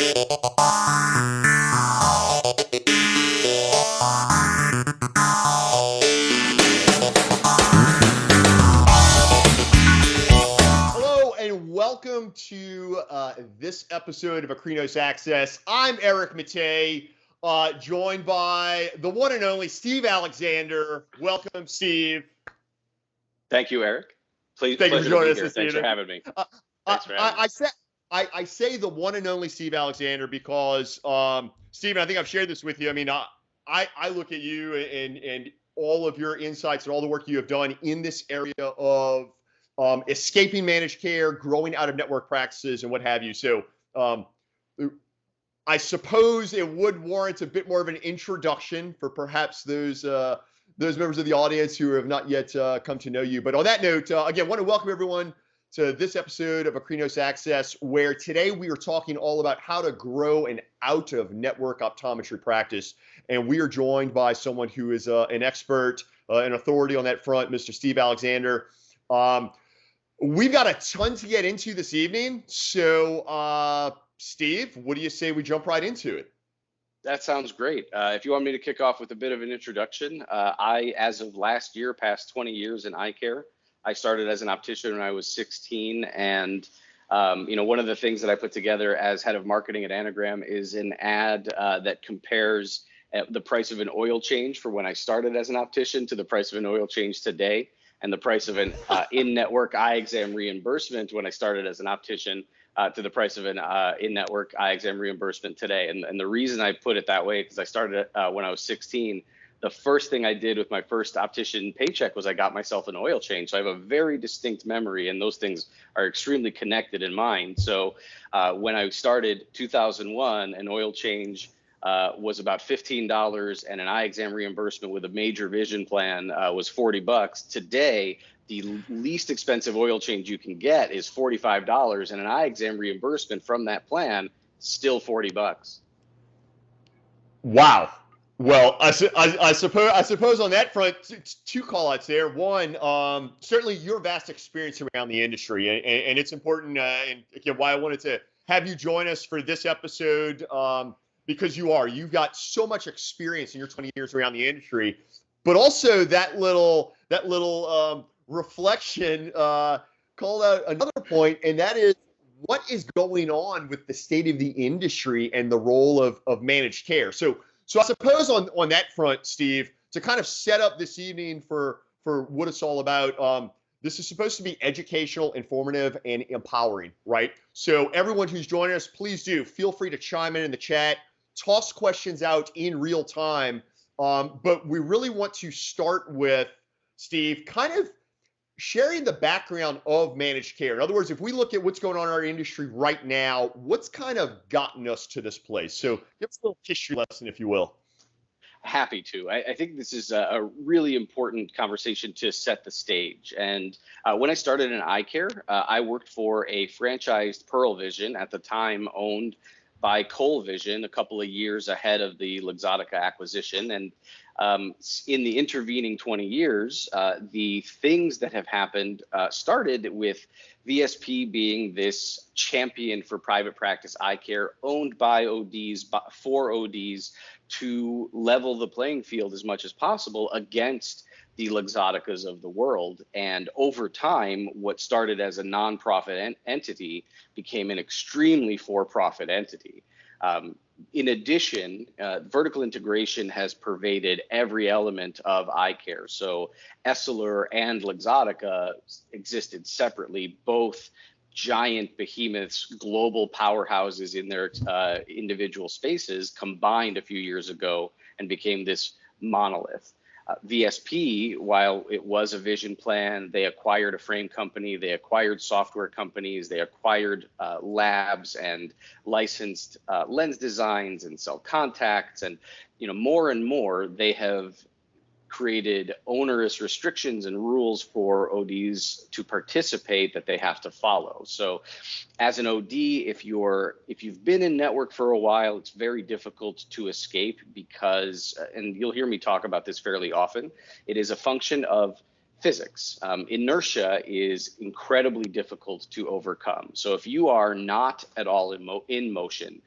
Hello and welcome to this episode of Akrinos Access. I'm Eric Matei, joined by the one and only Steve Alexander. Welcome, Steve. Thank you, Eric. Thank you for joining us this evening. Thanks for having me. Thanks for having me. I say the one and only Steve Alexander because, Steve, I think I've shared this with you. I mean, I look at you and all of your insights and all the work you have done in this area of escaping managed care, growing out of network practices, and what have you. So I suppose it would warrant a bit more of an introduction for perhaps those members of the audience who have not yet come to know you. But on that note, again, want to welcome everyone to this episode of Akrinos Access, where today we are talking all about how to grow an out-of-network optometry practice. And we are joined by someone who is an expert, an authority on that front, Mr. Steve Alexander. We've got a ton to get into this evening. So, Steve, what do you say we jump right into it? That sounds great. If you want me to kick off with a bit of an introduction, I, as of last year, passed 20 years in eye care. I started as an optician when I was 16, and one of the things that I put together as head of marketing at Anagram is an ad that compares the price of an oil change for when I started as an optician to the price of an oil change today, and the price of an in-network eye exam reimbursement when I started as an optician to the price of an in-network eye exam reimbursement today. And the reason I put it that way, because I started when I was 16, the first thing I did with my first optician paycheck was I got myself an oil change. So I have a very distinct memory, and those things are extremely connected in mind. So when I started 2001, an oil change was about $15, and an eye exam reimbursement with a major vision plan was $40. Today, the least expensive oil change you can get is $45, and an eye exam reimbursement from that plan still $40. Wow. Well, I suppose on that front, two call-outs there. One, certainly your vast experience around the industry, and it's important, and again, why I wanted to have you join us for this episode, because you've got so much experience in your 20 years around the industry, but also that little reflection called out another point, and that is what is going on with the state of the industry and the role of managed care. So I suppose on that front, Steve, to kind of set up this evening for what it's all about, this is supposed to be educational, informative, and empowering, right? So everyone who's joining us, please do feel free to chime in the chat, toss questions out in real time. But we really want to start with, Steve, kind of sharing the background of managed care. In other words, if we look at what's going on in our industry right now, what's kind of gotten us to this place? So give us a little history lesson, if you will. Happy to. I think this is a really important conversation to set the stage. And when I started in eye care, I worked for a franchised Pearl Vision, at the time owned by Cole Vision, a couple of years ahead of the Luxottica acquisition. And in the intervening 20 years, the things that have happened started with VSP being this champion for private practice eye care, owned by ODs, for ODs, to level the playing field as much as possible against the Luxotticas of the world. And over time, what started as a nonprofit entity became an extremely for-profit entity. In addition, vertical integration has pervaded every element of eye care. So Essilor and Luxottica existed separately, both giant behemoths, global powerhouses in their individual spaces, combined a few years ago and became this monolith. VSP, while it was a vision plan, they acquired a frame company, they acquired software companies, they acquired labs and licensed lens designs and cell contacts, and more and more they have created onerous restrictions and rules for ODs to participate that they have to follow. So as an OD, if you've been in network for a while, it's very difficult to escape because, and you'll hear me talk about this fairly often, it is a function of physics. Inertia is incredibly difficult to overcome. So if you are not at all in motion,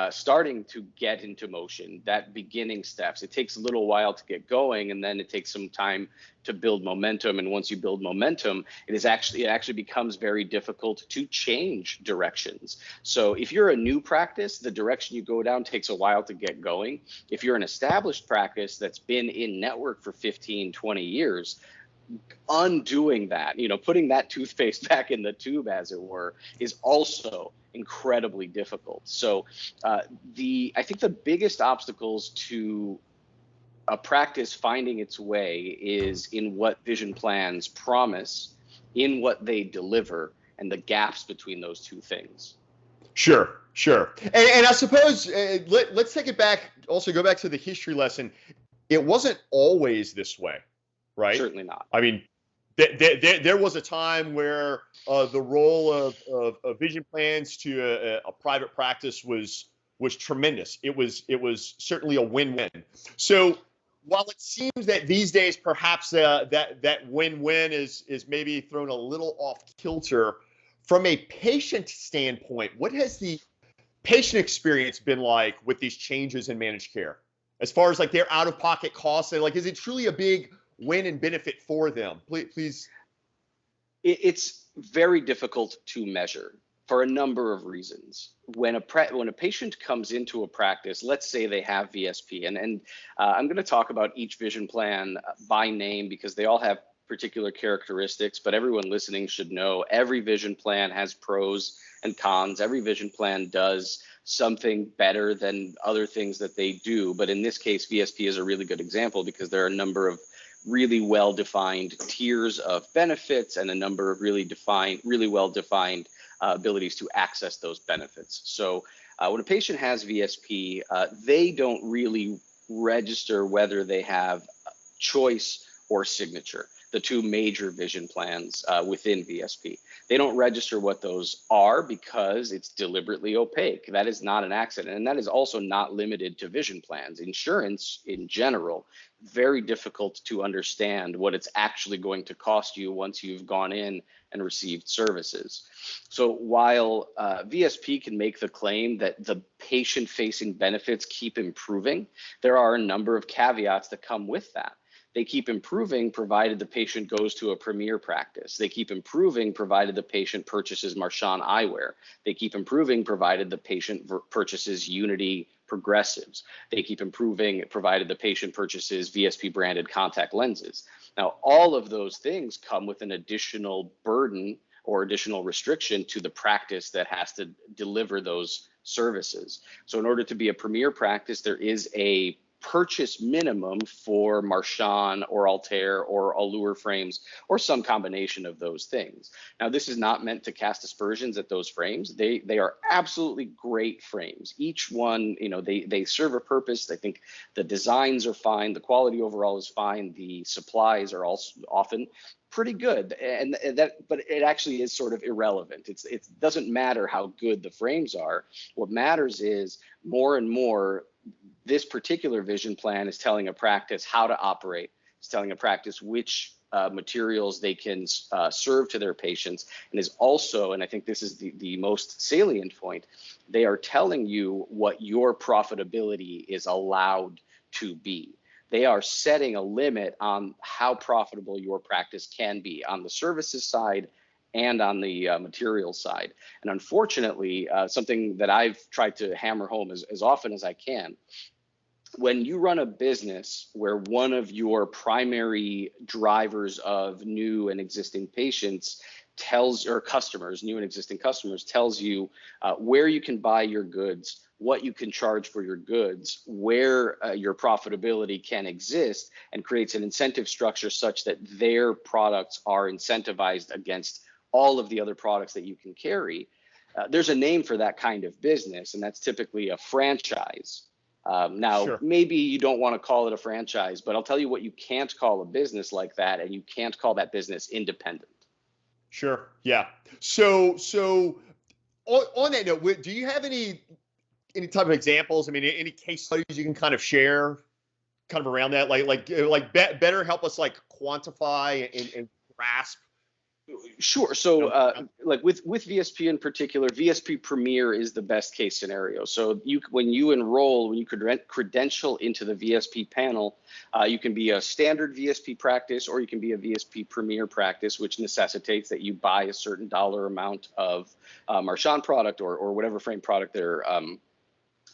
starting to get into motion, that beginning steps. It takes a little while to get going, and then it takes some time to build momentum. And once you build momentum, it actually becomes very difficult to change directions. So if you're a new practice, the direction you go down takes a while to get going. If you're an established practice that's been in network for 15, 20 years, undoing that, putting that toothpaste back in the tube, as it were, is also incredibly difficult. So I think the biggest obstacles to a practice finding its way is in what vision plans promise, in what they deliver, and the gaps between those two things. Sure. And I suppose let's take it back, also go back to the history lesson. It wasn't always this way, right? Certainly not. I mean, there was a time where the role of vision plans to a private practice was tremendous. It was certainly a win-win. So while it seems that these days perhaps that win-win is maybe thrown a little off kilter, from a patient standpoint, what has the patient experience been like with these changes in managed care? As far as like their out-of-pocket costs, and like, is it truly a big win and benefit for them? Please. It's very difficult to measure for a number of reasons. When a patient comes into a practice, let's say they have VSP, and I'm going to talk about each vision plan by name because they all have particular characteristics, but everyone listening should know every vision plan has pros and cons. Every vision plan does something better than other things that they do. But in this case, VSP is a really good example because there are a number of really well-defined tiers of benefits and a number of really well-defined abilities to access those benefits. So when a patient has VSP, they don't really register whether they have choice or signature, the two major vision plans within VSP. They don't register what those are because it's deliberately opaque. That is not an accident. And that is also not limited to vision plans. Insurance in general, very difficult to understand what it's actually going to cost you once you've gone in and received services. So while VSP can make the claim that the patient-facing benefits keep improving, there are a number of caveats that come with that. They keep improving provided the patient goes to a premier practice. They keep improving provided the patient purchases Marchand eyewear. They keep improving provided the patient purchases Unity progressives. They keep improving provided the patient purchases VSP branded contact lenses. Now, all of those things come with an additional burden or additional restriction to the practice that has to deliver those services. So in order to be a premier practice, there is a purchase minimum for Marchand or Altair or Allure frames or some combination of those things. Now, this is not meant to cast aspersions at those frames. They are absolutely great frames. Each one, they serve a purpose. I think the designs are fine. The quality overall is fine. The supplies are also often pretty good, but it actually is sort of irrelevant. It doesn't matter how good the frames are. What matters is more and more this particular vision plan is telling a practice how to operate. It's telling a practice which materials they can serve to their patients, and is also, and I think this is the most salient point, they are telling you what your profitability is allowed to be. They are setting a limit on how profitable your practice can be on the services side and on the material side. And unfortunately, something that I've tried to hammer home as often as I can, when you run a business where one of your primary drivers of new and existing patients new and existing customers tells you where you can buy your goods, what you can charge for your goods, where your profitability can exist, and creates an incentive structure such that their products are incentivized against all of the other products that you can carry, there's a name for that kind of business, and that's typically a franchise. Now, Sure. Maybe you don't want to call it a franchise, but I'll tell you what you can't call a business like that, and you can't call that business independent. Sure. Yeah. So on that note, do you have any type of examples? I mean, any case studies you can kind of share, kind of around that, like better help us like quantify and grasp Sure. So, like with VSP in particular, VSP Premier is the best case scenario. So, when you enroll, when you credential into the VSP panel, you can be a standard VSP practice, or you can be a VSP Premier practice, which necessitates that you buy a certain dollar amount of Marchand product or whatever frame product they're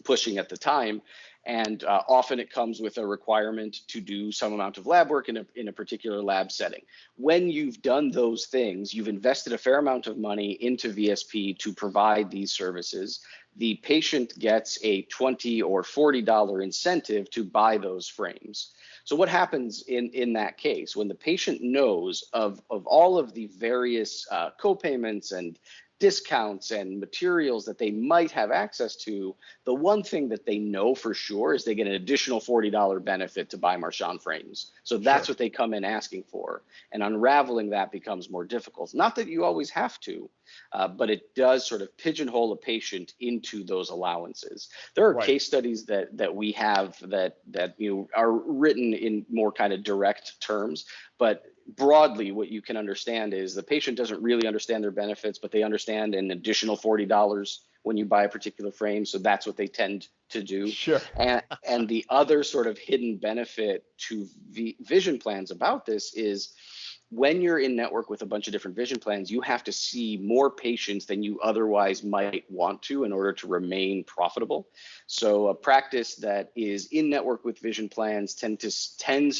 pushing at the time. And often it comes with a requirement to do some amount of lab work in a particular lab setting. When you've done those things, you've invested a fair amount of money into VSP to provide these services. The patient gets a $20 or $40 incentive to buy those frames. So what happens in that case, when the patient knows of all of the various co-payments and discounts and materials that they might have access to, the one thing that they know for sure is they get an additional $40 benefit to buy Marchand frames. So that's what they come in asking for. And unraveling that becomes more difficult. Not that you always have to, but it does sort of pigeonhole a patient into those allowances. There are case studies that we have that are written in more kind of direct terms, but broadly, what you can understand is the patient doesn't really understand their benefits, but they understand an additional $40 when you buy a particular frame. So that's what they tend to do. Sure. And the other sort of hidden benefit to vision plans about this is when you're in network with a bunch of different vision plans, you have to see more patients than you otherwise might want to in order to remain profitable. So a practice that is in network with vision plans tends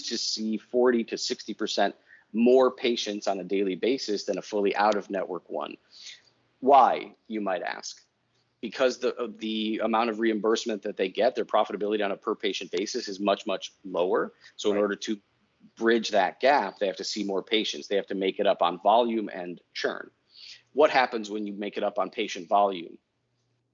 to see 40 to 60% more patients on a daily basis than a fully out of network one. Why, you might ask? Because the amount of reimbursement that they get, their profitability on a per patient basis is much, much lower. So in order to bridge that gap, they have to see more patients. They have to make it up on volume and churn. What happens when you make it up on patient volume?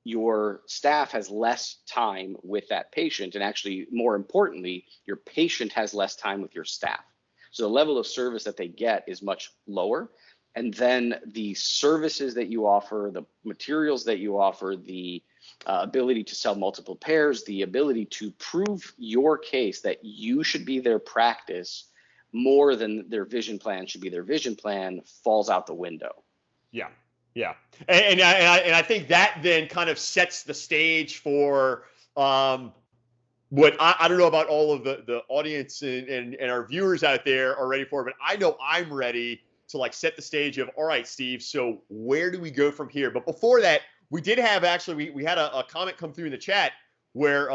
Your staff has less time with that patient, and actually, more importantly, your patient has less time with your staff. So the level of service that they get is much lower. And then the services that you offer, the materials that you offer, the ability to sell multiple pairs, the ability to prove your case that you should be their practice more than their vision plan should be their vision plan, falls out the window. Yeah. Yeah. And I think that then kind of sets the stage for what I don't know about all of the audience and our viewers out there are ready for, but I know I'm ready to like set the stage of, all right, Steve, so where do we go from here? But before that, we did have actually, we had a comment come through in the chat where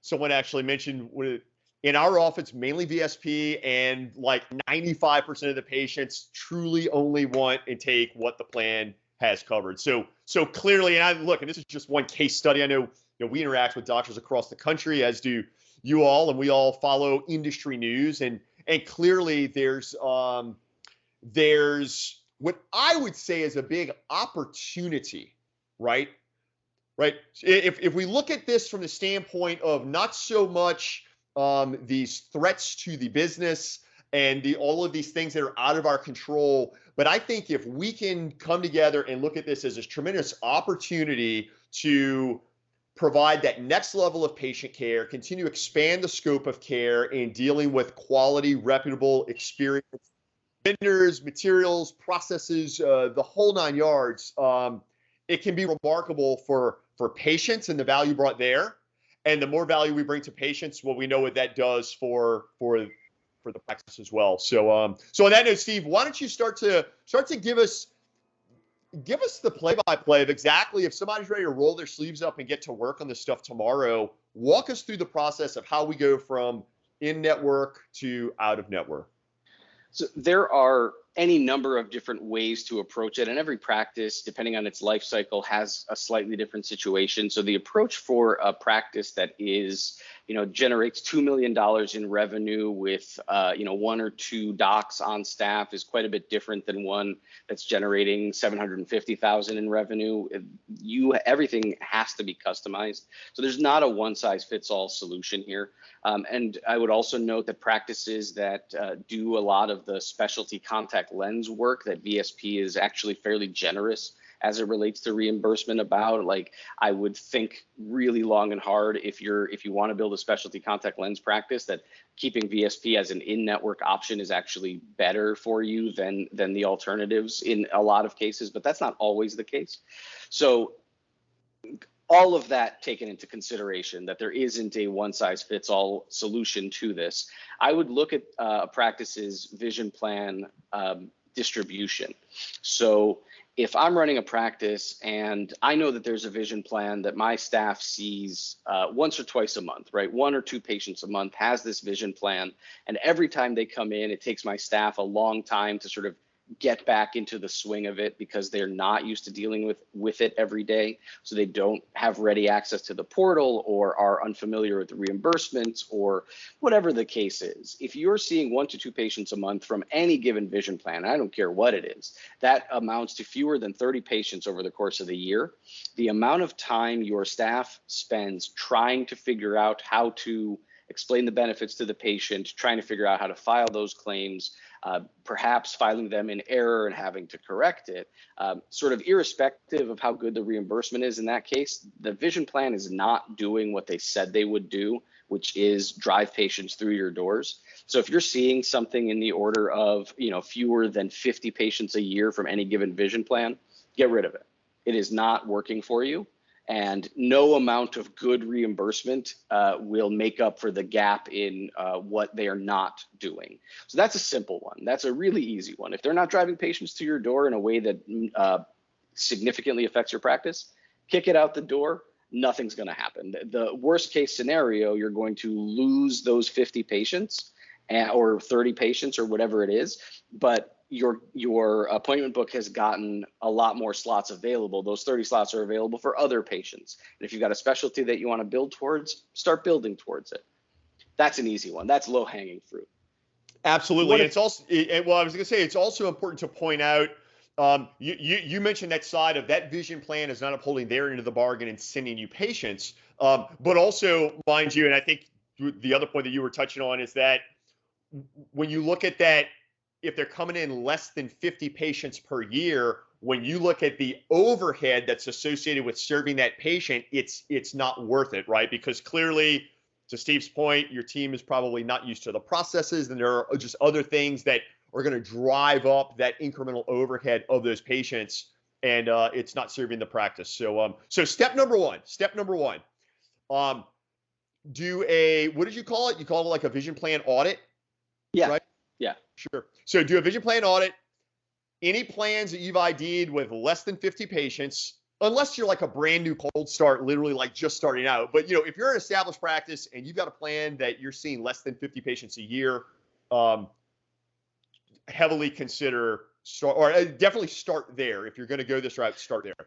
someone actually mentioned in our office, mainly VSP, and like 95% of the patients truly only want and take what the plan has covered. So clearly, and this is just one case study. I know we interact with doctors across the country, as do you all, and we all follow industry news. And clearly there's what I would say is a big opportunity, right? Right. If we look at this from the standpoint of not so much these threats to the business and all of these things that are out of our control, but I think if we can come together and look at this as a tremendous opportunity to provide that next level of patient care, continue to expand the scope of care in dealing with quality, reputable, experienced vendors, materials, processes, the whole 9 yards, it can be remarkable for patients and the value brought there. And the more value we bring to patients, well, we know what that does for the practice as well. So on that note, Steve, why don't you start to give us the play-by-play of exactly if somebody's ready to roll their sleeves up and get to work on this stuff tomorrow. Walk us through the process of how we go from in-network to out-of-network. So there are any number of different ways to approach it, and every practice, depending on its life cycle, has a slightly different situation. So the approach for a practice that is, generates $2 million in revenue with, 1 or 2 docs on staff is quite a bit different than one that's generating $750,000 in revenue. Everything has to be customized. So there's not a one-size-fits-all solution here. And I would also note that practices that do a lot of the specialty contact lens work, that VSP is actually fairly generous as it relates to reimbursement about. Like, I would think really long and hard if you want to build a specialty contact lens practice, that keeping VSP as an in-network option is actually better for you than the alternatives in a lot of cases, but that's not always the case. So all of that taken into consideration, that there isn't a one-size-fits-all solution to this, I would look at a practice's vision plan distribution. So if I'm running a practice and I know that there's a vision plan that my staff sees once or twice a month, right? 1 or 2 patients a month has this vision plan. And every time they come in, it takes my staff a long time to sort of get back into the swing of it because they're not used to dealing with it every day. So they don't have ready access to the portal or are unfamiliar with the reimbursements or whatever the case is. If you're seeing 1 to 2 patients a month from any given vision plan, I don't care what it is, that amounts to fewer than 30 patients over the course of the year. The amount of time your staff spends trying to figure out how to explain the benefits to the patient, trying to figure out how to file those claims, perhaps filing them in error and having to correct it, sort of irrespective of how good the reimbursement is in that case, the vision plan is not doing what they said they would do, which is drive patients through your doors. So if you're seeing something in the order of, fewer than 50 patients a year from any given vision plan, get rid of it. It is not working for you. And no amount of good reimbursement will make up for the gap in what they are not doing. So that's a simple one. That's a really easy one. If they're not driving patients to your door in a way that significantly affects your practice, kick it out the door. Nothing's going to happen. The worst case scenario, you're going to lose those 50 patients or 30 patients or whatever it is. But your appointment book has gotten a lot more slots available. Those 30 slots are available for other patients. And if you've got a specialty that you want to build towards, start building towards it. That's an easy one. That's low hanging fruit. Absolutely. And it's also, I was going to say, it's also important to point out, you mentioned that side of that vision plan is not upholding their end of the bargain and sending you patients. But also, mind you, and I think the other point that you were touching on is that when you look at that, if they're coming in less than 50 patients per year, when you look at the overhead that's associated with serving that patient, it's not worth it, right? Because clearly, to Steve's point, your team is probably not used to the processes, and there are just other things that are going to drive up that incremental overhead of those patients, and it's not serving the practice. So, step number one, do a, what did you call it? You called it like a vision plan audit? Yeah. Right? Yeah. Sure. So do a vision plan audit. Any plans that you've ID'd with less than 50 patients, unless you're like a brand new cold start, literally like just starting out. But if you're an established practice and you've got a plan that you're seeing less than 50 patients a year, heavily consider definitely start there. If you're going to go this route, start there.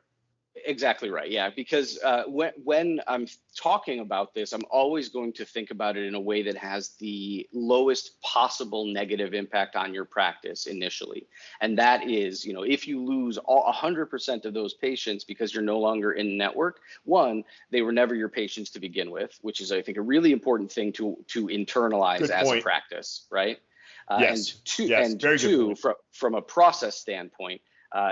Exactly right. Yeah, because when I'm talking about this, I'm always going to think about it in a way that has the lowest possible negative impact on your practice initially. And that is, if you lose 100% of those patients because you're no longer in network, one, they were never your patients to begin with, which is, I think, a really important thing to internalize as a practice, right? Yes. And two, from a process standpoint,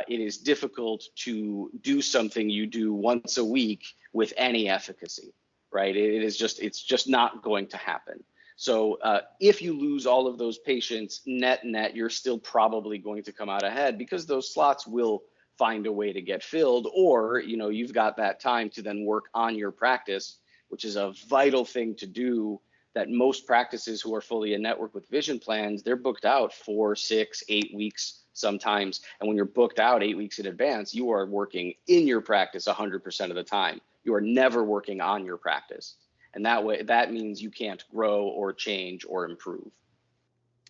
it is difficult to do something you do once a week with any efficacy, right? It's just not going to happen. So if you lose all of those patients, net, you're still probably going to come out ahead because those slots will find a way to get filled, or, you've got that time to then work on your practice, which is a vital thing to do that most practices who are fully in network with vision plans, they're booked out 4, 6, 8 weeks sometimes. And when you're booked out 8 weeks in advance, you are working in your practice 100% of the time. You are never working on your practice. And that means you can't grow or change or improve.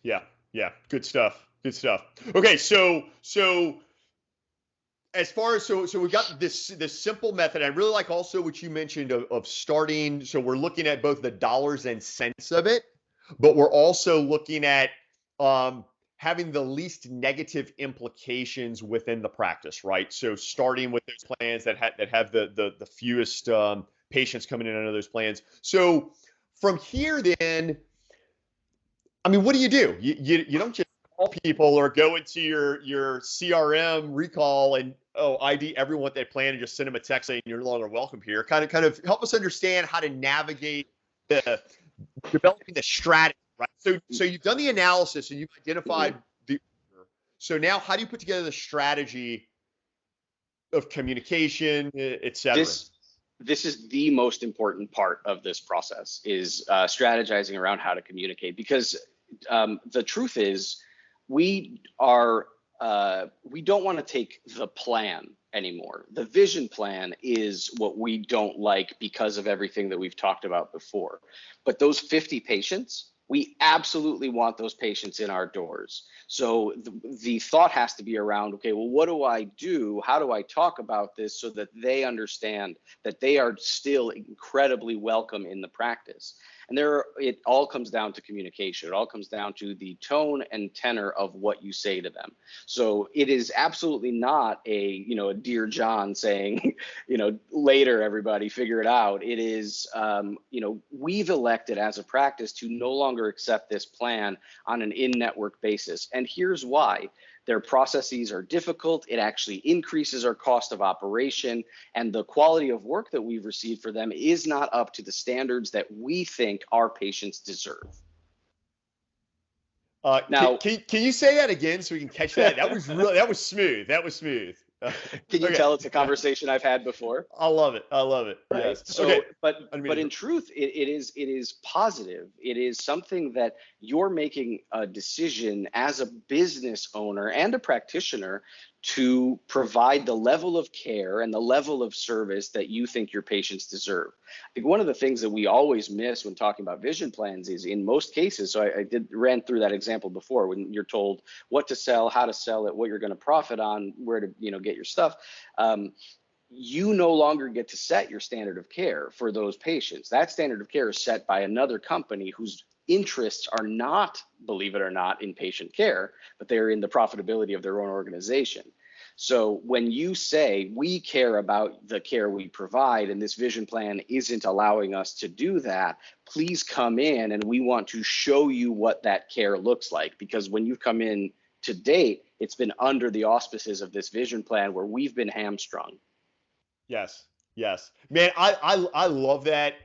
Yeah. Good stuff. Okay. So as far as, so we've got this simple method. I really like also what you mentioned of starting. So we're looking at both the dollars and cents of it, but we're also looking at, having the least negative implications within the practice, right? So starting with those plans that have the fewest patients coming in under those plans. So from here, then, I mean, what do? You don't just call people or go into your CRM recall and ID everyone what they plan and just send them a text saying you're no longer welcome here. Kind of help us understand how to navigate the developing the strategy, right? So you've done the analysis and you've identified the. So now, how do you put together the strategy of communication, et cetera? This is the most important part of this process is strategizing around how to communicate, because the truth is we don't want to take the plan anymore. The vision plan is what we don't like because of everything that we've talked about before. But those 50 patients, we absolutely want those patients in our doors. So the thought has to be around, okay, well, what do I do? How do I talk about this so that they understand that they are still incredibly welcome in the practice? And it all comes down to communication. It all comes down to the tone and tenor of what you say to them. So it is absolutely not a Dear John saying, later everybody figure it out. It is, we've elected as a practice to no longer accept this plan on an in-network basis. And here's why. Their processes are difficult. It actually increases our cost of operation, and the quality of work that we've received for them is not up to the standards that we think our patients deserve. Now, can you say that again so we can catch that? That was smooth. That was smooth. Can you tell it's a conversation I've had before? I love it. Right. Yes. So, okay. but in truth, it is positive. It is something that you're making a decision as a business owner and a practitioner to provide the level of care and the level of service that you think your patients deserve. I think one of the things that we always miss when talking about vision plans is, in most cases, so I ran through that example before, when you're told what to sell, how to sell it, what you're going to profit on, where to get your stuff. You no longer get to set your standard of care for those patients. That standard of care is set by another company whose interests are not, believe it or not, in patient care, but they're in the profitability of their own organization. So when you say we care about the care we provide and this vision plan isn't allowing us to do that, please come in and we want to show you what that care looks like. Because when you've come in to date, it's been under the auspices of this vision plan where we've been hamstrung. Yes. Man, I love that.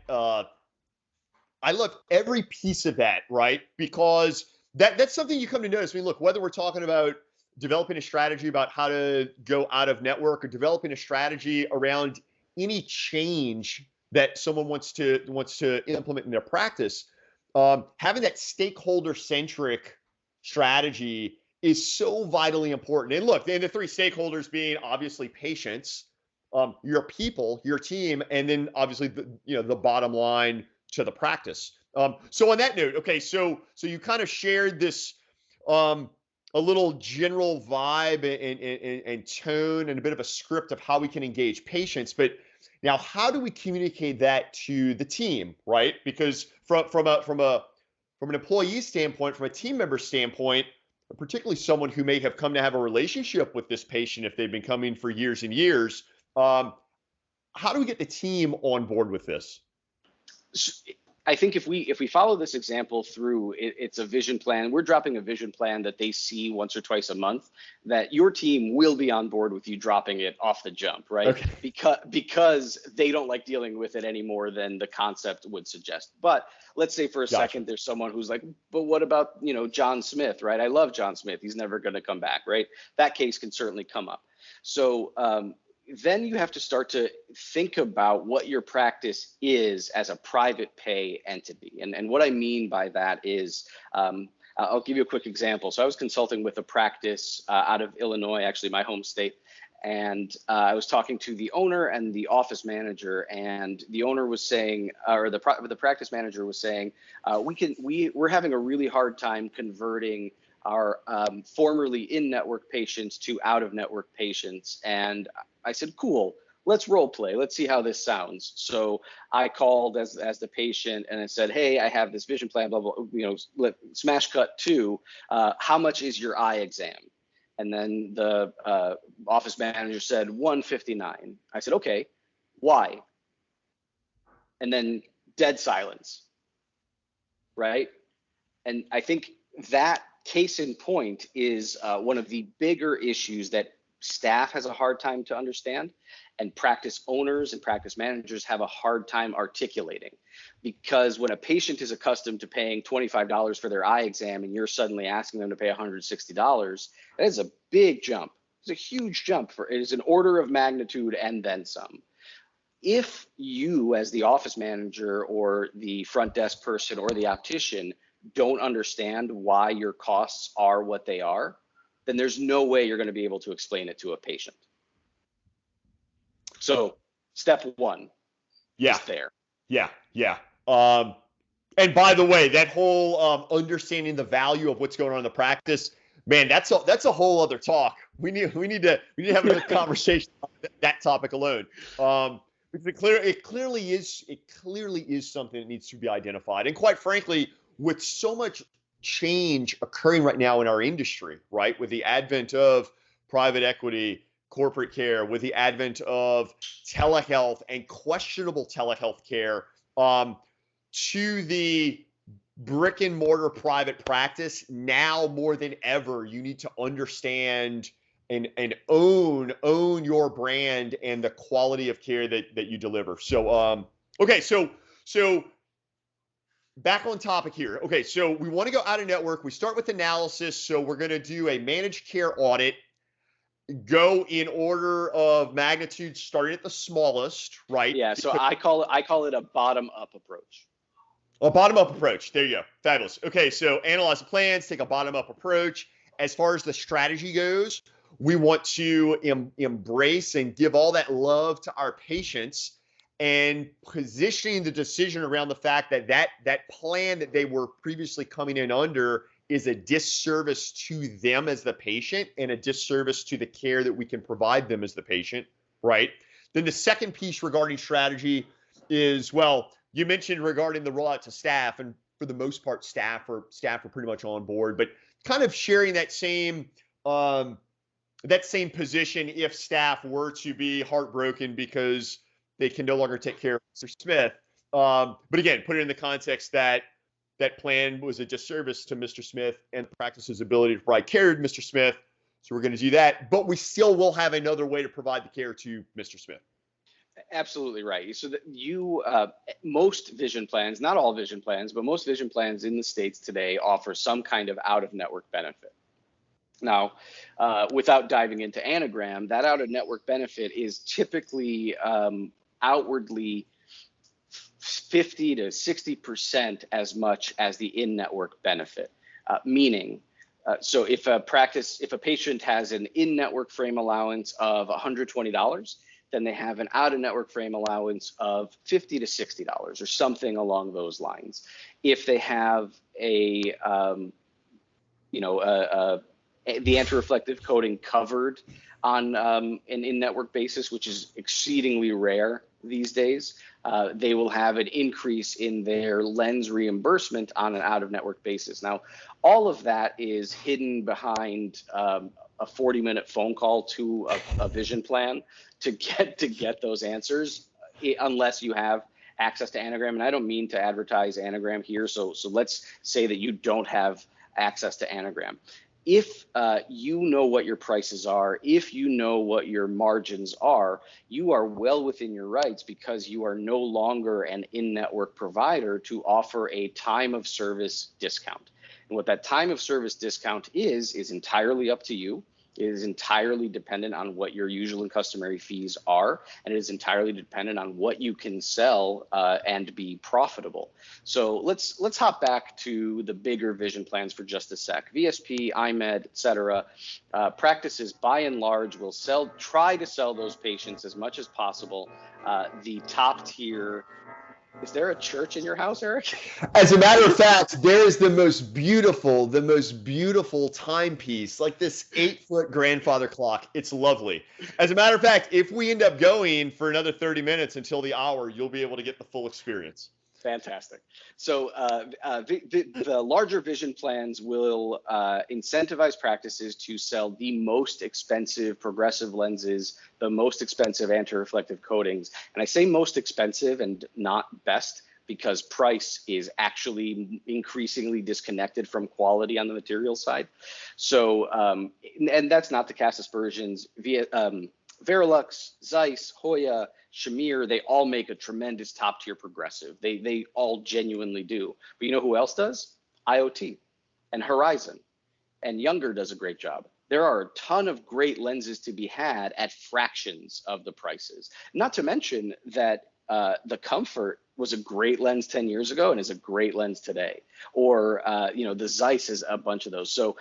I love every piece of that, right? Because that's something you come to notice. I mean, look, whether we're talking about developing a strategy about how to go out of network or developing a strategy around any change that someone wants to implement in their practice, having that stakeholder-centric strategy is so vitally important. And look, and the three stakeholders being obviously patients, your people, your team, and then obviously the bottom line to the practice. So on that note, okay, so you kind of shared this a little general vibe and tone and a bit of a script of how we can engage patients, but now how do we communicate that to the team, right? Because from an employee standpoint, from a team member standpoint, particularly someone who may have come to have a relationship with this patient if they've been coming for years and years, how do we get the team on board with this? I think if we follow this example through, it's a vision plan. We're dropping a vision plan that they see once or twice a month, that your team will be on board with you dropping it off the jump, right? Okay. Because they don't like dealing with it any more than the concept would suggest. But let's say for a second there's someone who's like, but what about John Smith, right? I love John Smith. He's never going to come back, right? That case can certainly come up. So then you have to start to think about what your practice is as a private pay entity. And what I mean by that is, I'll give you a quick example. So I was consulting with a practice out of Illinois, actually my home state. And I was talking to the owner and the office manager, and the owner was saying, or the practice manager was saying, we're having a really hard time converting our formerly in-network patients to out-of-network patients. And I said, cool, let's role play. Let's see how this sounds. So I called as the patient and I said, hey, I have this vision plan, blah, blah, smash cut to, how much is your eye exam? And then the office manager said $159. I said, okay, why? And then dead silence, right? And I think that case in point is one of the bigger issues that staff has a hard time to understand, and practice owners and practice managers have a hard time articulating. Because when a patient is accustomed to paying $25 for their eye exam and you're suddenly asking them to pay $160, that is a big jump. It's a huge jump. It is an order of magnitude and then some. If you, as the office manager or the front desk person or the optician, don't understand why your costs are what they are, then there's no way you're going to be able to explain it to a patient. So step one is there. Yeah. And by the way, that whole understanding the value of what's going on in the practice, man, that's a whole other talk. We need to have another conversation on that topic alone. Because it clearly is something that needs to be identified. And quite frankly, with so much change occurring right now in our industry, right, with the advent of private equity, corporate care, with the advent of telehealth and questionable telehealth care, to the brick and mortar private practice, now more than ever, you need to understand and own your brand and the quality of care that you deliver. So okay, so back on topic here. Okay, so we want to go out of network. We start with analysis. So we're going to do a managed care audit. Go in order of magnitude, starting at the smallest, right? Yeah. So I call it a bottom-up approach. A bottom-up approach. There you go. Fabulous. Okay, so analyze the plans, take a bottom-up approach. As far as the strategy goes, we want to embrace and give all that love to our patients, and positioning the decision around the fact that plan that they were previously coming in under is a disservice to them as the patient and a disservice to the care that we can provide them as the patient, right? Then the second piece regarding strategy is, well, you mentioned regarding the rollout to staff, and for the most part, staff are pretty much on board, but kind of sharing that same position if staff were to be heartbroken because they can no longer take care of Mr. Smith. But again, put it in the context that that plan was a disservice to Mr. Smith and the practice's ability to provide care to Mr. Smith. So we're going to do that, but we still will have another way to provide the care to Mr. Smith. Absolutely right. So that most vision plans, not all vision plans, but most vision plans in the States today offer some kind of out-of-network benefit. Now, without diving into Anagram, that out-of-network benefit is typically outwardly 50 to 60% as much as the in-network benefit, meaning, so if a patient has an in-network frame allowance of $120, then they have an out-of-network frame allowance of $50 to $60 or something along those lines. If they have the anti-reflective coating covered on an in-network basis, which is exceedingly rare these days, they will have an increase in their lens reimbursement on an out-of-network basis. Now, all of that is hidden behind a 40-minute phone call to a vision plan to get those answers, unless you have access to Anagram. And I don't mean to advertise Anagram here, so let's say that you don't have access to Anagram. If you know what your prices are, if you know what your margins are, you are well within your rights, because you are no longer an in-network provider, to offer a time of service discount. And what that time of service discount is entirely up to you. It is entirely dependent on what your usual and customary fees are, and it is entirely dependent on what you can sell and be profitable. So let's hop back to the bigger vision plans for just a sec. VSP, IMED, et cetera. Practices by and large will try to sell those patients as much as possible. The top tier. Is there a church in your house, Eric? As a matter of fact, there is the most beautiful timepiece, like this 8-foot grandfather clock. It's lovely. As a matter of fact, if we end up going for another 30 minutes until the hour, you'll be able to get the full experience. Fantastic. So the larger vision plans will incentivize practices to sell the most expensive progressive lenses, the most expensive anti-reflective coatings. And I say most expensive and not best, because price is actually increasingly disconnected from quality on the material side. So, and that's not to cast aspersions. Verilux, Zeiss, Hoya, Shamir, they all make a tremendous top tier progressive. They all genuinely do. But you know who else does? IoT and Horizon, and Younger does a great job. There are a ton of great lenses to be had at fractions of the prices. Not to mention that the Comfort was a great lens 10 years ago and is a great lens today. Or, the Zeiss is a bunch of those. So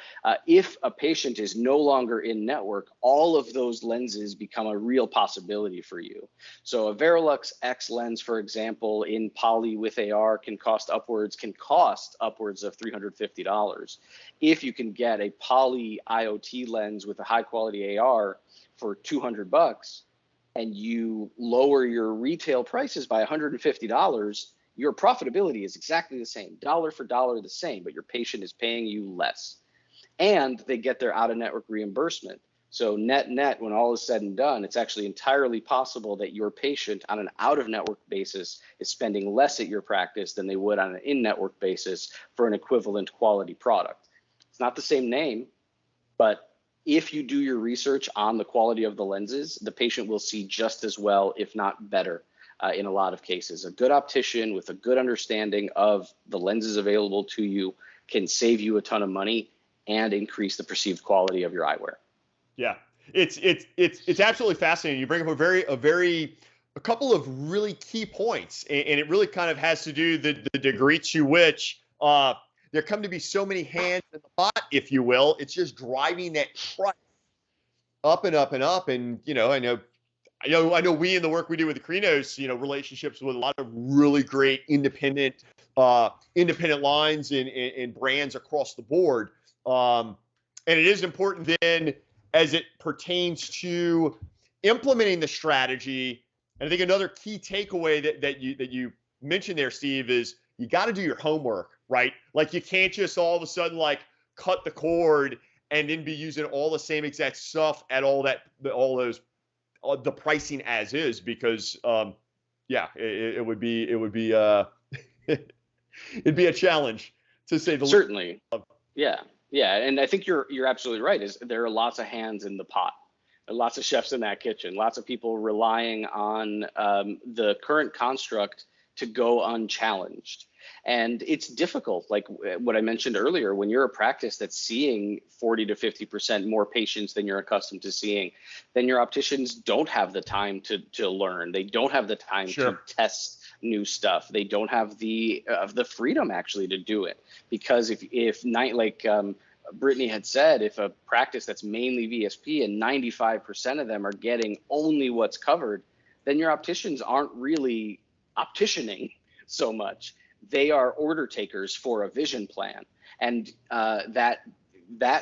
if a patient is no longer in network, all of those lenses become a real possibility for you. So a Verilux X lens, for example, in poly with AR can cost upwards of $350. If you can get a poly IoT lens with a high quality AR for $200, and you lower your retail prices by $150, your profitability is exactly the same, dollar for dollar the same, but your patient is paying you less. And they get their out-of-network reimbursement. So net, when all is said and done, it's actually entirely possible that your patient on an out-of-network basis is spending less at your practice than they would on an in-network basis for an equivalent quality product. It's not the same name, but if you do your research on the quality of the lenses, the patient will see just as well, if not better, in a lot of cases. A good optician with a good understanding of the lenses available to you can save you a ton of money and increase the perceived quality of your eyewear. Yeah, it's absolutely fascinating. You bring up a couple of really key points, and it really kind of has to do the degree to which there come to be so many hands in the pot, if you will. It's just driving that price up and up and up. And I know we in the work we do with Akrinos, relationships with a lot of really great independent lines and brands across the board. And it is important then as it pertains to implementing the strategy. And I think another key takeaway that you mentioned there, Steve, is you got to do your homework, right? Like you can't just all of a sudden like cut the cord and then be using all the same exact stuff at the pricing as is, because it would be it'd be a challenge to say the least. Certainly. Yeah. And I think you're absolutely right. There are lots of hands in the pot, lots of chefs in that kitchen, lots of people relying on the current construct to go unchallenged. And it's difficult, like what I mentioned earlier, when you're a practice that's seeing 40 to 50% more patients than you're accustomed to seeing, then your opticians don't have the time to learn. They don't have the time to test new stuff. They don't have the freedom actually to do it, because if Brittany had said, if a practice that's mainly VSP and 95% of them are getting only what's covered, then your opticians aren't really opticianing so much. They are order takers for a vision plan, and that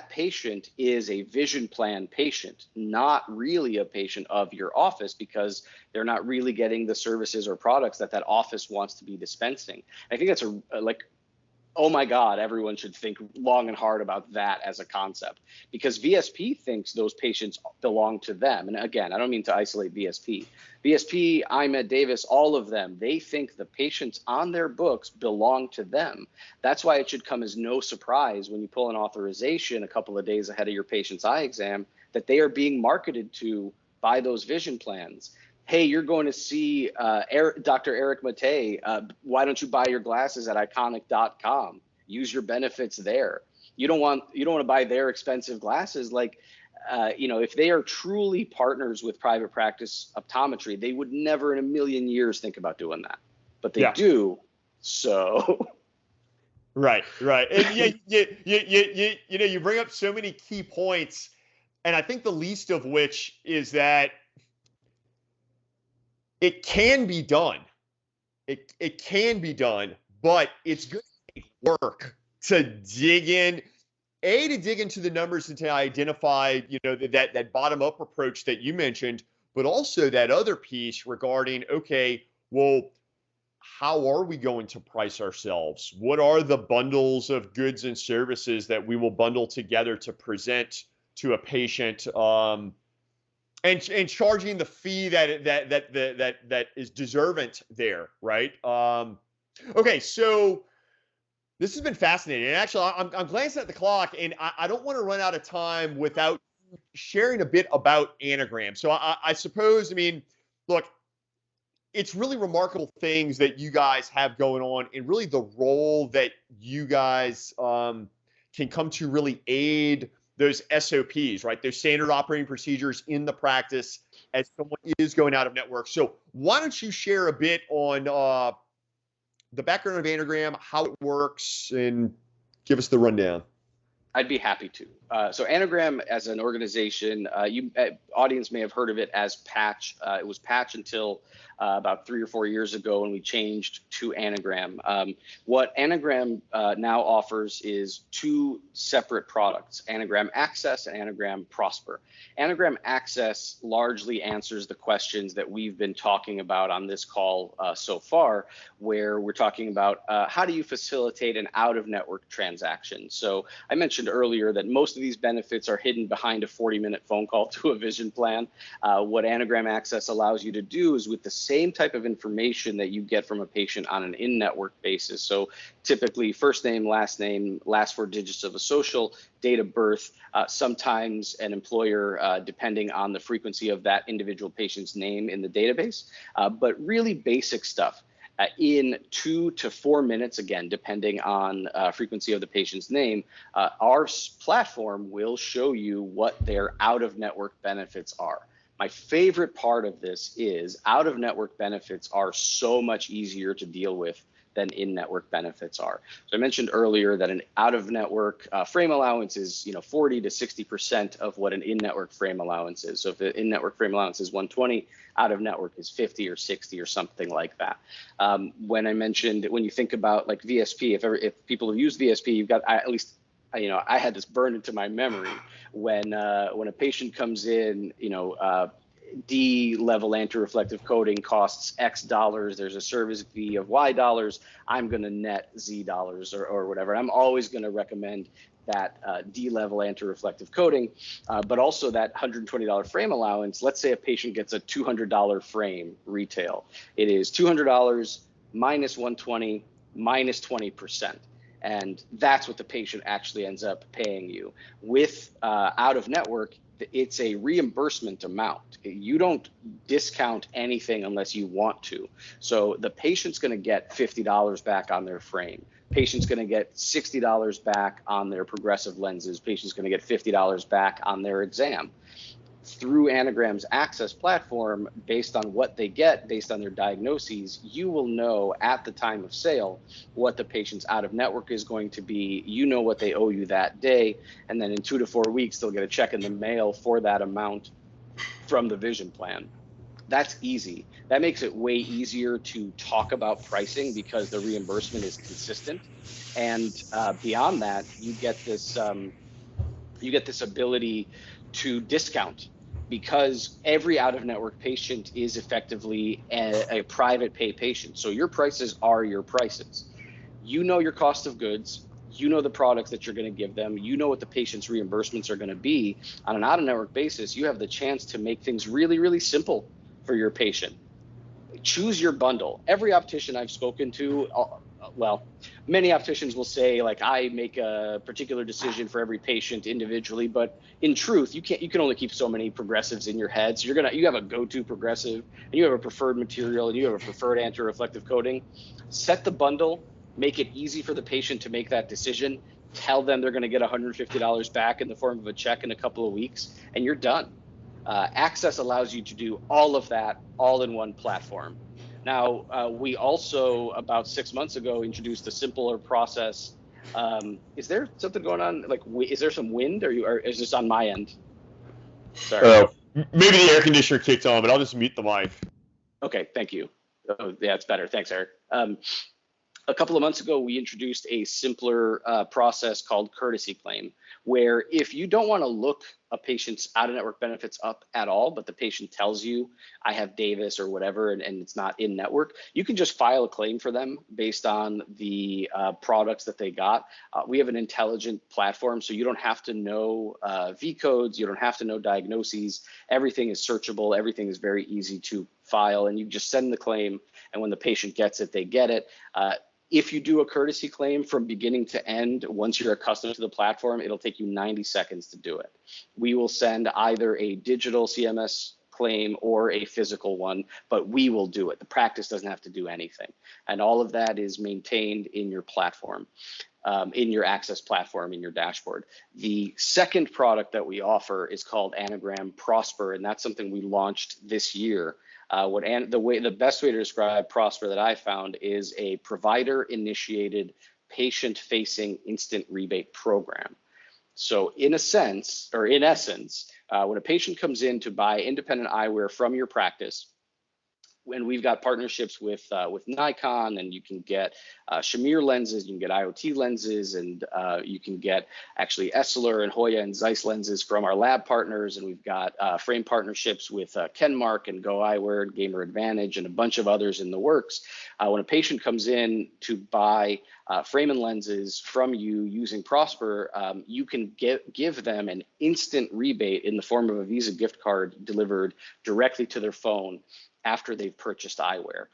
patient is a vision plan patient, not really a patient of your office, because they're not really getting the services or products that office wants to be dispensing. I think that's oh my God, everyone should think long and hard about that as a concept, because VSP thinks those patients belong to them. And again, I don't mean to isolate VSP. VSP, IMED, Davis, all of them, they think the patients on their books belong to them. That's why it should come as no surprise when you pull an authorization a couple of days ahead of your patient's eye exam that they are being marketed to by those vision plans. Hey, you're going to see Dr. Eric Matei. Why don't you buy your glasses at iconic.com? Use your benefits there. You don't want to buy their expensive glasses. If they are truly partners with private practice optometry, they would never in a million years think about doing that, but they do. So. Right. And you bring up so many key points, and I think the least of which is that it can be done. It can be done, but it's good work to dig into the numbers and to identify, that bottom up approach that you mentioned, but also that other piece regarding, okay, well, how are we going to price ourselves? What are the bundles of goods and services that we will bundle together to present to a patient? And charging the fee that is deservant there, right? Okay, so this has been fascinating. And actually, I'm glancing at the clock, and I don't want to run out of time without sharing a bit about Anagram. So I suppose, I mean, look, it's really remarkable things that you guys have going on, and really the role that you guys can come to really aid those SOPs, right? Those standard operating procedures in the practice as someone is going out of network. So why don't you share a bit on the background of Anagram, how it works, and give us the rundown? I'd be happy to. So Anagram as an organization, you audience may have heard of it as Patch. It was Patch until about 3 or 4 years ago when we changed to Anagram. What Anagram now offers is two separate products, Anagram Access and Anagram Prosper. Anagram Access largely answers the questions that we've been talking about on this call so far, where we're talking about how do you facilitate an out-of-network transaction. So I mentioned earlier that most of these benefits are hidden behind a 40-minute phone call to a vision plan. What Anagram Access allows you to do is with the same type of information that you get from a patient on an in-network basis. So typically first name, last 4 digits of a social, date of birth, sometimes an employer, depending on the frequency of that individual patient's name in the database, but really basic stuff. In 2 to 4 minutes, again, depending on frequency of the patient's name, our platform will show you what their out-of-network benefits are. My favorite part of this is out-of-network benefits are so much easier to deal with than in-network benefits are. So I mentioned earlier that an out-of-network frame allowance is 40 to 60% of what an in-network frame allowance is. So if the in-network frame allowance is 120, out-of-network is 50 or 60 or something like that. When you think about like VSP, if people have used VSP, you've got at least, I had this burned into my memory when a patient comes in, D level anti-reflective coating costs X dollars. There's a service fee of Y dollars. I'm going to net Z dollars or whatever. I'm always going to recommend that D level anti-reflective coating, but also that $120 frame allowance. Let's say a patient gets a $200 frame retail. It is $200 minus 120 minus 20%. And that's what the patient actually ends up paying you. With out of network, it's a reimbursement amount. You don't discount anything unless you want to. So the patient's going to get $50 back on their frame. Patient's going to get $60 back on their progressive lenses. Patient's going to get $50 back on their exam. Through Anagram's Access platform, based on what they get, based on their diagnoses, you will know at the time of sale what the patient's out-of-network is going to be. You know what they owe you that day, and then in 2 to 4 weeks, they'll get a check in the mail for that amount from the vision plan. That's easy. That makes it way easier to talk about pricing because the reimbursement is consistent. And beyond that, you get this ability to discount, because every out-of-network patient is effectively a private pay patient. So your prices are your prices. You know your cost of goods. You know the products that you're going to give them. You know what the patient's reimbursements are going to be. On an out-of-network basis, you have the chance to make things really, really simple for your patient. Choose your bundle. Every optician I've spoken to, many opticians will say, like, I make a particular decision for every patient individually, but in truth, you can only keep so many progressives in your head. So you have a go-to progressive, and you have a preferred material, and you have a preferred anti-reflective coating. Set the bundle, make it easy for the patient to make that decision. Tell them they're going to get $150 back in the form of a check in a couple of weeks, and you're done. Access allows you to do all of that all in one platform. Now, we also, about 6 months ago, introduced a simpler process. Is there something going on? Like, is there some wind, or is this on my end? Sorry. Maybe the air conditioner kicked on, but I'll just mute the mic. Okay, thank you. Oh, yeah, it's better. Thanks, Eric. A couple of months ago, we introduced a simpler process called courtesy claim, where if you don't want to look a patient's out-of-network benefits up at all, but the patient tells you, I have Davis or whatever, and it's not in network, you can just file a claim for them based on the products that they got. We have an intelligent platform, so you don't have to know V codes, you don't have to know diagnoses. Everything is searchable, everything is very easy to file, and you just send the claim, and when the patient gets it, they get it. If you do a courtesy claim from beginning to end, once you're accustomed to the platform, it'll take you 90 seconds to do it. We will send either a digital CMS claim or a physical one, but we will do it. The practice doesn't have to do anything. And all of that is maintained in your platform, in your Access platform, in your dashboard. The second product that we offer is called Anagram Prosper, and that's something we launched this year. The best way to describe Prosper that I found is a provider-initiated, patient-facing instant rebate program. So in essence, when a patient comes in to buy independent eyewear from your practice, and we've got partnerships with Nikon, and you can get Shamir lenses, you can get IoT lenses, and you can get actually Essilor and Hoya and Zeiss lenses from our lab partners, and we've got frame partnerships with Kenmark and Go Eyewear and Gamer Advantage and a bunch of others in the works. When a patient comes in to buy frame and lenses from you using Prosper, you can give them an instant rebate in the form of a Visa gift card delivered directly to their phone after they've purchased eyewear.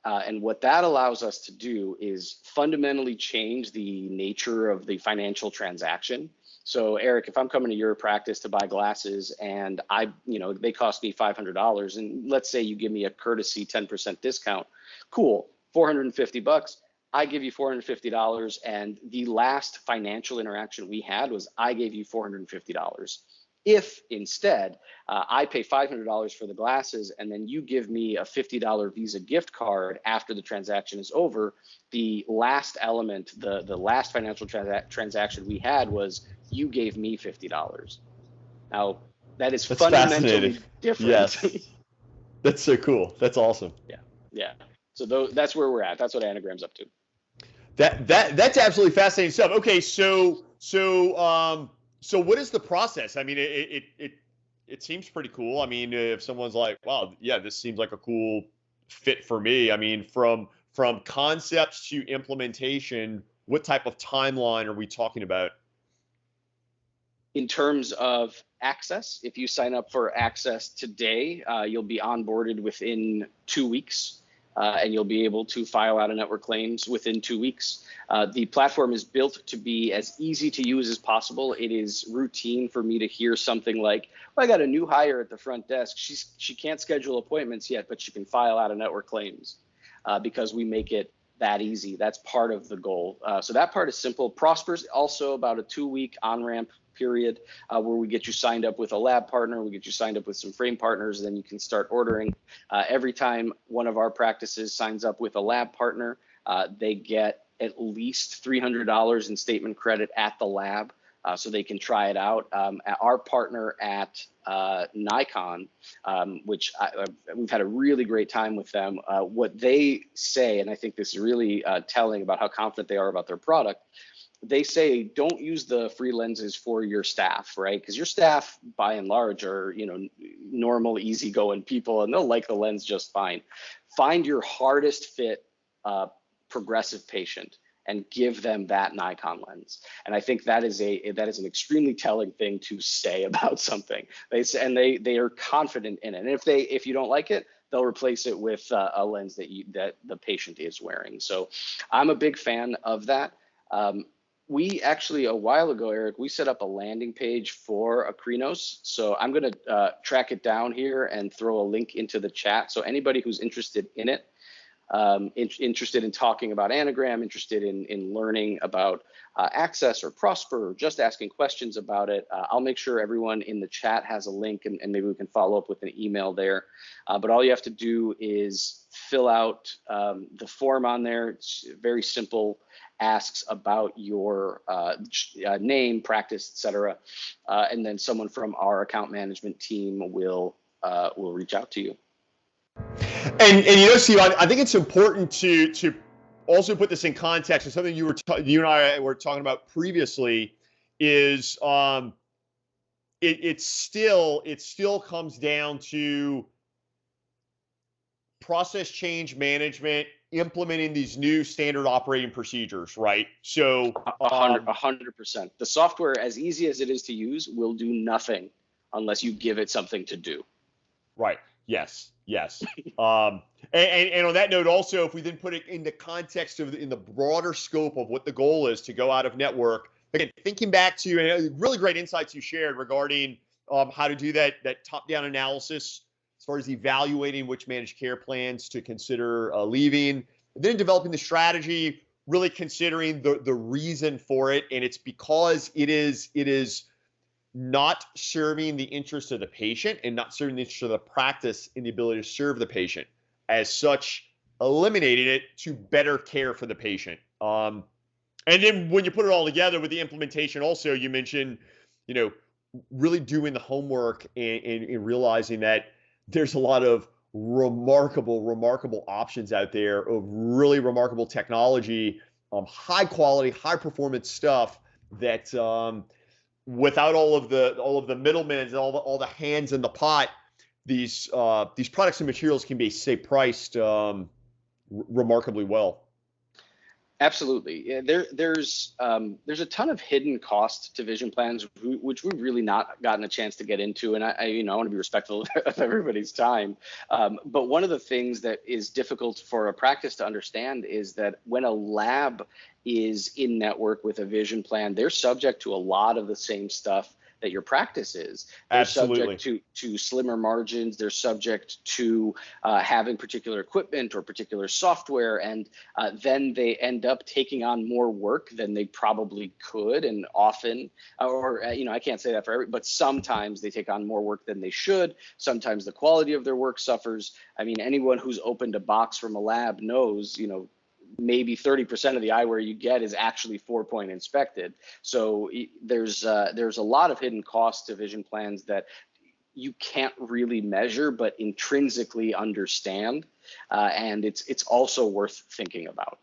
And what that allows us to do is fundamentally change the nature of the financial transaction. So Eric, if I'm coming to your practice to buy glasses and they cost me $500, and let's say you give me a courtesy 10% discount, cool, $450. I give you $450, and the last financial interaction we had was I gave you $450. If instead I pay $500 for the glasses and then you give me a $50 Visa gift card after the transaction is over, the last element, the last financial transaction we had was you gave me $50. Now that's fundamentally different. Yes, that's so cool. That's awesome. Yeah. So that's where we're at. That's what Anagram's up to. That's absolutely fascinating stuff. Okay, so what is the process? I mean, it seems pretty cool. I mean, if someone's like, wow, yeah, this seems like a cool fit for me. I mean, from concepts to implementation, what type of timeline are we talking about? In terms of Access, if you sign up for Access today, you'll be onboarded within 2 weeks. And you'll be able to file out-of-network claims within 2 weeks. The platform is built to be as easy to use as possible. It is routine for me to hear something like, well, I got a new hire at the front desk. She can't schedule appointments yet, but she can file out-of-network claims because we make it that easy. That's part of the goal. So that part is simple. Prosper's also about a 2-week on-ramp period where we get you signed up with a lab partner, we get you signed up with some frame partners, then you can start ordering. Every time one of our practices signs up with a lab partner, they get at least $300 in statement credit at the lab so they can try it out. Our partner at Nikon, which we've had a really great time with them, what they say, and I think this is really telling about how confident they are about their product, they say don't use the free lenses for your staff, right? Because your staff, by and large, are normal, easygoing people, and they'll like the lens just fine. Find your hardest fit progressive patient and give them that Nikon lens. And I think that is an extremely telling thing to say about something. They are confident in it. And if you don't like it, they'll replace it with a lens that the patient is wearing. So I'm a big fan of that. We actually, a while ago, Eric, we set up a landing page for Akrinos. So I'm going to track it down here and throw a link into the chat. So anybody who's interested in it, interested in talking about Anagram, interested in learning about Access or Prosper, or just asking questions about it, I'll make sure everyone in the chat has a link, and maybe we can follow up with an email there. But all you have to do is fill out the form on there. It's very simple. Asks about your name, practice, etc., and then someone from our account management team will reach out to you. And Steve, I think it's important to also put this in context. And something you and I were talking about previously is it still comes down to process change management, implementing these new standard operating procedures, right? So 100%. The software, as easy as it is to use, will do nothing unless you give it something to do. Right. Yes, yes. And on that note, also, if we then put it in the context of in the broader scope of what the goal is to go out of network, again, thinking back to really great insights you shared regarding how to do that top-down analysis as far as evaluating which managed care plans to consider leaving, and then developing the strategy, really considering the reason for it, and it's because it is not serving the interest of the patient and not serving the interest of the practice in the ability to serve the patient. As such, eliminating it to better care for the patient. And then when you put it all together with the implementation, also you mentioned, really doing the homework and realizing that there's a lot of remarkable options out there of really remarkable technology, high quality, high performance stuff that without all of the middlemen and all the hands in the pot, these products and materials can be, say, priced remarkably well. Absolutely. Yeah, there's a ton of hidden cost to vision plans, which we've really not gotten a chance to get into. And I want to be respectful of everybody's time. But one of the things that is difficult for a practice to understand is that when a lab is in network with a vision plan, they're subject to a lot of the same stuff that your practice is. They're Absolutely. subject to slimmer margins. They're subject to having particular equipment or particular software, and then they end up taking on more work than they probably could, and often, I can't say that for every, but sometimes they take on more work than they should. Sometimes the quality of their work suffers. I mean, anyone who's opened a box from a lab knows, maybe 30% of the eyewear you get is actually 4-point inspected. So there's a lot of hidden costs to vision plans that you can't really measure, but intrinsically understand, and it's also worth thinking about.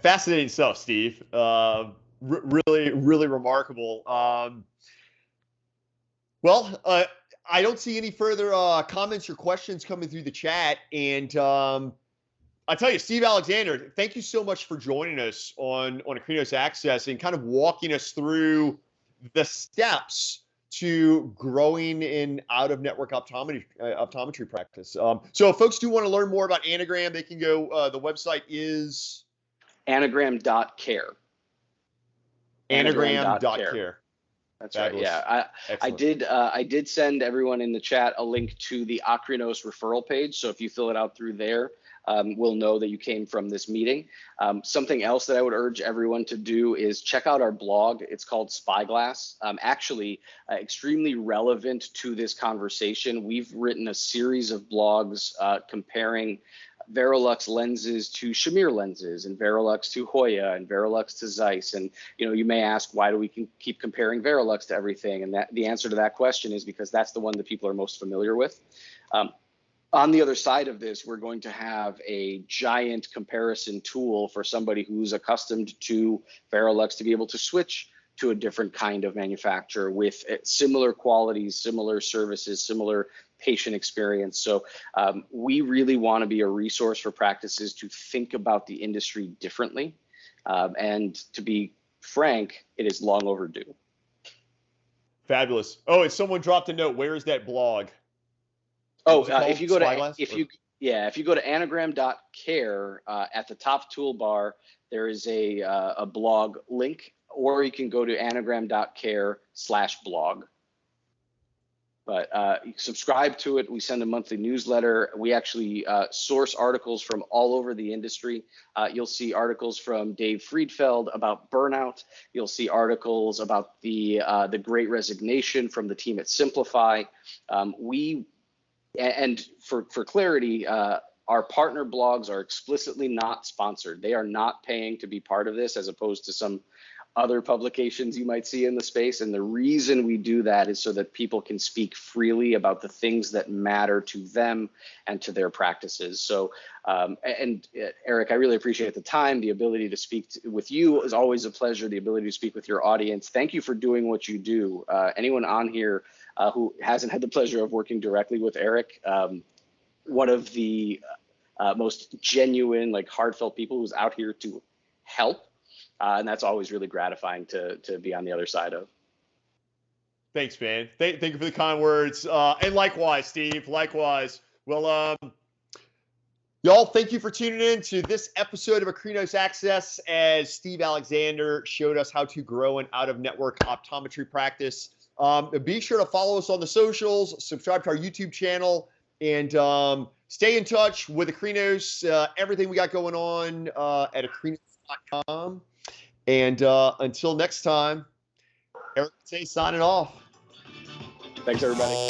Fascinating stuff, Steve. Really remarkable. I don't see any further comments or questions coming through the chat. And I tell you, Steve Alexander, thank you so much for joining us on Akrinos Access and kind of walking us through the steps to growing in out-of-network optometry practice. So if folks do want to learn more about Anagram, they can go, the website is? Anagram.care. Anagram.care. That's Fabulous. Right. Yeah, I did send everyone in the chat a link to the Akrinos referral page. So if you fill it out through there, we'll know that you came from this meeting. Something else that I would urge everyone to do is check out our blog. It's called Spyglass. Actually, extremely relevant to this conversation. We've written a series of blogs comparing Verilux lenses to Shamir lenses, and Verilux to Hoya, and Verilux to Zeiss. And you may ask, why do we keep comparing Verilux to everything? And the answer to that question is because that's the one that people are most familiar with. On the other side of this, we're going to have a giant comparison tool for somebody who's accustomed to Verilux to be able to switch to a different kind of manufacturer with similar qualities, similar services, similar patient experience. So we really want to be a resource for practices to think about the industry differently. And to be frank, it is long overdue. Fabulous. Oh, and someone dropped a note. Where is that blog? If you go to anagram.care, at the top toolbar, there is a blog link, or you can go to anagram.care/blog. But subscribe to it. We send a monthly newsletter. We actually source articles from all over the industry. You'll see articles from Dave Friedfeld about burnout. You'll see articles about the Great Resignation from the team at Simplify. And for clarity, our partner blogs are explicitly not sponsored. They are not paying to be part of this, as opposed to some other publications you might see in the space. And the reason we do that is so that people can speak freely about the things that matter to them and to their practices. So, Eric, I really appreciate the time. The ability to speak with you is always a pleasure. The ability to speak with your audience. Thank you for doing what you do. Anyone on here who hasn't had the pleasure of working directly with Eric, one of the most genuine, heartfelt people who's out here to help. And that's always really gratifying to be on the other side of. Thanks, man. Thank you for the kind words. And likewise, Steve. Likewise. Well, y'all, thank you for tuning in to this episode of Akrinos Access as Steve Alexander showed us how to grow an out-of-network optometry practice. Be sure to follow us on the socials, subscribe to our YouTube channel, and stay in touch with Akrinos, everything we got going on at akrinos.com. And until next time, Eric Tay signing off. Thanks, everybody.